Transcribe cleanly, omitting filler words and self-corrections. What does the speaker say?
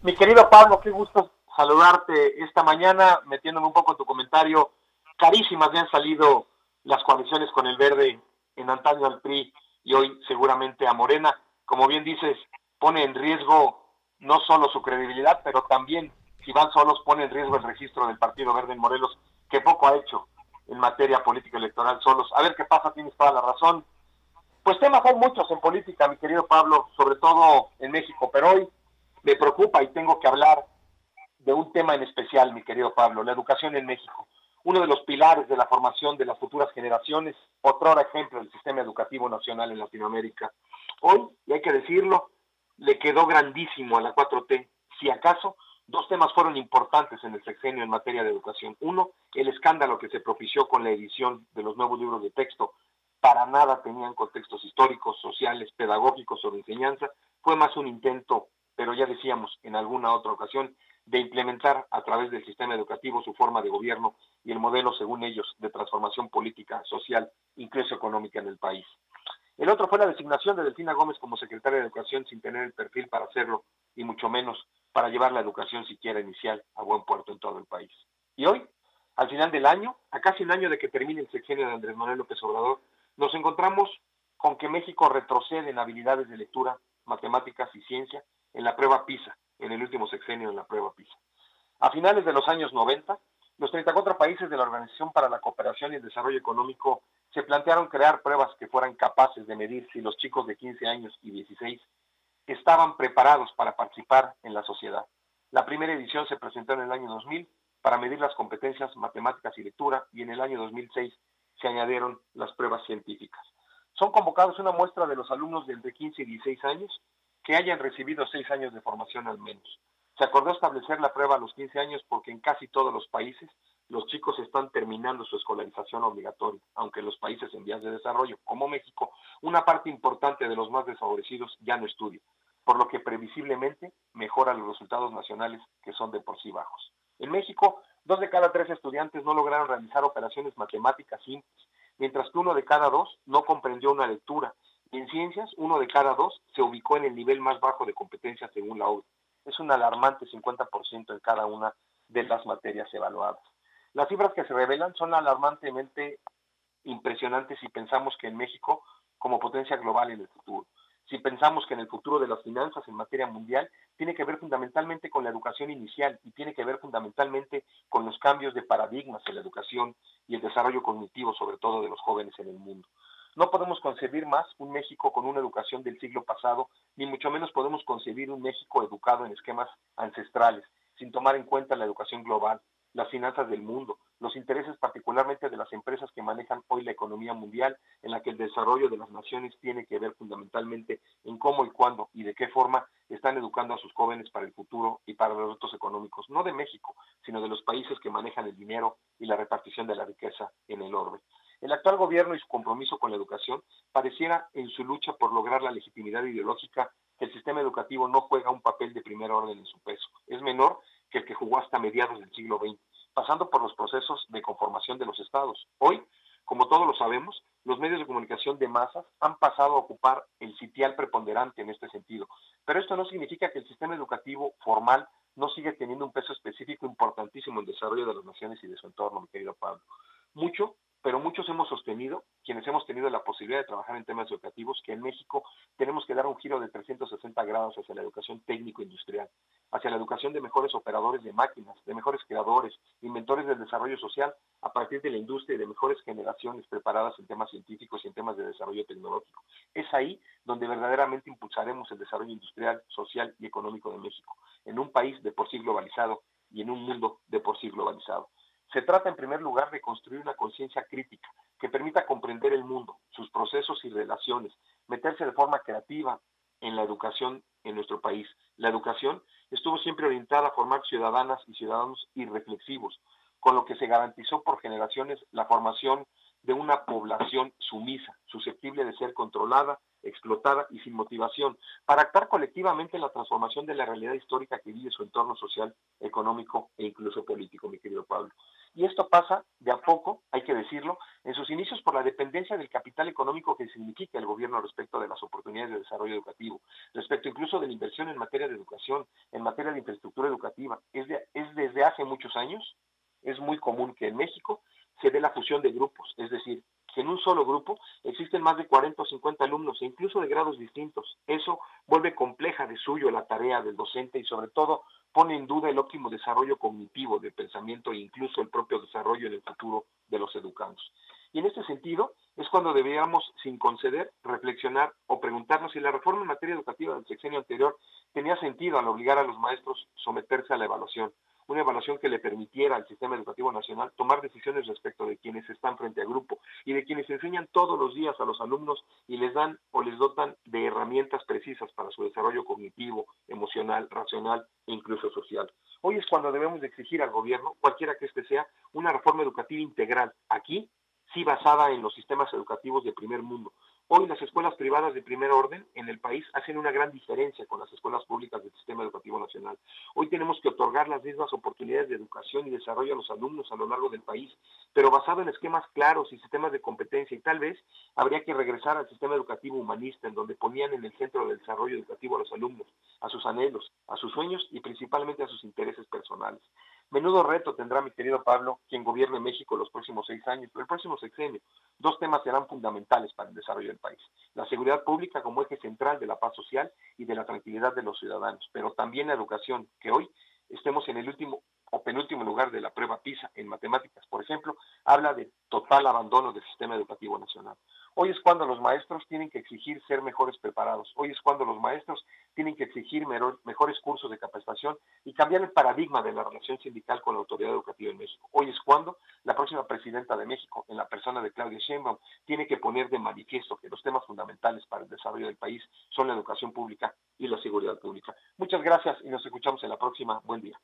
Mi querido Pablo, qué gusto saludarte esta mañana, metiéndome un poco en tu comentario. Carísimas me han salido las coaliciones con el Verde, en antaño al PRI y hoy seguramente a Morena. Como bien dices, pone en riesgo no solo su credibilidad, pero también, si van solos, pone en riesgo el registro del Partido Verde en Morelos, que poco ha hecho en materia política electoral solos. A ver qué pasa, tienes toda la razón. Pues temas hay muchos en política, mi querido Pablo, sobre todo en México, pero hoy me preocupa y tengo que hablar de un tema en especial, mi querido Pablo, la educación en México. Uno de los pilares de la formación de las futuras generaciones, otro ejemplo del sistema educativo nacional en Latinoamérica. Hoy, y hay que decirlo, le quedó grandísimo a la 4T. Si acaso, dos temas fueron importantes en el sexenio en materia de educación. Uno, el escándalo que se propició con la edición de los nuevos libros de texto. Para nada tenían contextos históricos, sociales, pedagógicos o de enseñanza. Fue más un intento, pero ya decíamos en alguna otra ocasión, de implementar a través del sistema educativo su forma de gobierno y el modelo, según ellos, de transformación política, social, incluso económica en el país. El otro fue la designación de Delfina Gómez como secretaria de Educación sin tener el perfil para hacerlo y mucho menos para llevar la educación siquiera inicial a buen puerto en todo el país. Y hoy, al final del año, a casi un año de que termine el sexenio de Andrés Manuel López Obrador, nos encontramos con que México retrocede en habilidades de lectura, matemáticas y ciencia en la prueba PISA, en el último sexenio en la prueba PISA. A finales de los años 90, los 34 países de la Organización para la Cooperación y el Desarrollo Económico se plantearon crear pruebas que fueran capaces de medir si los chicos de 15 años y 16 estaban preparados para participar en la sociedad. La primera edición se presentó en el año 2000 para medir las competencias matemáticas y lectura, y en el año 2006 se añadieron las pruebas científicas. Son convocados una muestra de los alumnos de entre 15 y 16 años que hayan recibido 6 años de formación al menos. Se acordó establecer la prueba a los 15 años porque en casi todos los países los chicos están terminando su escolarización obligatoria, aunque en los países en vías de desarrollo, como México, una parte importante de los más desfavorecidos ya no estudia, por lo que previsiblemente mejora los resultados nacionales, que son de por sí bajos. En México, 2 de cada 3 estudiantes no lograron realizar operaciones matemáticas simples, mientras que 1 de cada 2 no comprendió una lectura, y en ciencias 1 de cada 2 se ubicó en el nivel más bajo de competencia según la OCDE. Es un alarmante 50% en cada una de las materias evaluadas. Las cifras que se revelan son alarmantemente impresionantes si pensamos que en México, como potencia global en el futuro, si pensamos que en el futuro de las finanzas en materia mundial tiene que ver fundamentalmente con la educación inicial y tiene que ver fundamentalmente con los cambios de paradigmas en la educación y el desarrollo cognitivo, sobre todo de los jóvenes en el mundo. No podemos concebir más un México con una educación del siglo pasado, ni mucho menos podemos concebir un México educado en esquemas ancestrales, sin tomar en cuenta la educación global, las finanzas del mundo, los intereses particularmente de las empresas que manejan hoy la economía mundial, en la que el desarrollo de las naciones tiene que ver fundamentalmente en cómo y cuándo y de qué forma están educando a sus jóvenes para el futuro y para los retos económicos, no de México, sino de los países que manejan el dinero y la repartición de la riqueza en el orbe. El actual gobierno y su compromiso con la educación pareciera en su lucha por lograr la legitimidad ideológica que el sistema educativo no juega un papel de primer orden en su peso. Es menor que el que jugó hasta mediados del siglo XX, pasando por los procesos de conformación de los estados. Hoy, como todos lo sabemos, los medios de comunicación de masas han pasado a ocupar el sitial preponderante en este sentido. Pero esto no significa que el sistema educativo formal no siga teniendo un peso específico importantísimo en el desarrollo de las naciones y de su entorno, mi querido Pablo. Pero muchos hemos sostenido, quienes hemos tenido la posibilidad de trabajar en temas educativos, que en México tenemos que dar un giro de 360 grados hacia la educación técnico-industrial, hacia la educación de mejores operadores de máquinas, de mejores creadores, inventores del desarrollo social, a partir de la industria y de mejores generaciones preparadas en temas científicos y en temas de desarrollo tecnológico. Es ahí donde verdaderamente impulsaremos el desarrollo industrial, social y económico de México, en un país de por sí globalizado y en un mundo de por sí globalizado. Se trata, en primer lugar, de construir una conciencia crítica que permita comprender el mundo, sus procesos y relaciones, meterse de forma creativa en la educación en nuestro país. La educación estuvo siempre orientada a formar ciudadanas y ciudadanos irreflexivos, con lo que se garantizó por generaciones la formación de una población sumisa, susceptible de ser controlada, explotada y sin motivación, para actuar colectivamente en la transformación de la realidad histórica que vive su entorno social, económico e incluso político, mi querido Pablo. Y esto pasa de a poco, hay que decirlo, en sus inicios por la dependencia del capital económico que significa el gobierno respecto de las oportunidades de desarrollo educativo, respecto incluso de la inversión en materia de educación, en materia de infraestructura educativa. Es desde hace muchos años, es muy común que en México se dé la fusión de grupos, es decir, que en un solo grupo existen más de 40 o 50 alumnos e incluso de grados distintos. Eso vuelve compleja de suyo la tarea del docente y sobre todo pone en duda el óptimo desarrollo cognitivo del pensamiento e incluso el propio desarrollo en el futuro de los educandos. Y en este sentido es cuando deberíamos, sin conceder, reflexionar o preguntarnos si la reforma en materia educativa del sexenio anterior tenía sentido al obligar a los maestros a someterse a la evaluación, una evaluación que le permitiera al sistema educativo nacional tomar decisiones respecto de quienes están frente a grupo y de quienes enseñan todos los días a los alumnos y les dan o les dotan de herramientas precisas para su desarrollo cognitivo, emocional, racional e incluso social. Hoy es cuando debemos de exigir al gobierno, cualquiera que este sea, una reforma educativa integral, aquí sí basada en los sistemas educativos de primer mundo. Hoy las escuelas privadas de primer orden en el país hacen una gran diferencia con las escuelas públicas del sistema educativo nacional. Hoy tenemos que otorgar las mismas oportunidades de educación y desarrollo a los alumnos a lo largo del país, pero basado en esquemas claros y sistemas de competencia, y tal vez habría que regresar al sistema educativo humanista, en donde ponían en el centro del desarrollo educativo a los alumnos, a sus anhelos, a sus sueños y principalmente a sus intereses personales. Menudo reto tendrá mi querido Pablo, quien gobierne México los próximos 6 años, pero el próximo sexenio. Dos temas serán fundamentales para el desarrollo del país. La seguridad pública como eje central de la paz social y de la tranquilidad de los ciudadanos, pero también la educación, que hoy estemos en el último o penúltimo lugar de la prueba PISA en matemáticas, por ejemplo, habla de total abandono del sistema educativo nacional. Hoy es cuando los maestros tienen que exigir ser mejores preparados. Hoy es cuando los maestros tienen que exigir mejores cursos de capacitación y cambiar el paradigma de la relación sindical con la autoridad educativa en México. Hoy es cuando la próxima presidenta de México, en la persona de Claudia Sheinbaum, tiene que poner de manifiesto que los temas fundamentales para el desarrollo del país son la educación pública y la seguridad pública. Muchas gracias y nos escuchamos en la próxima. Buen día.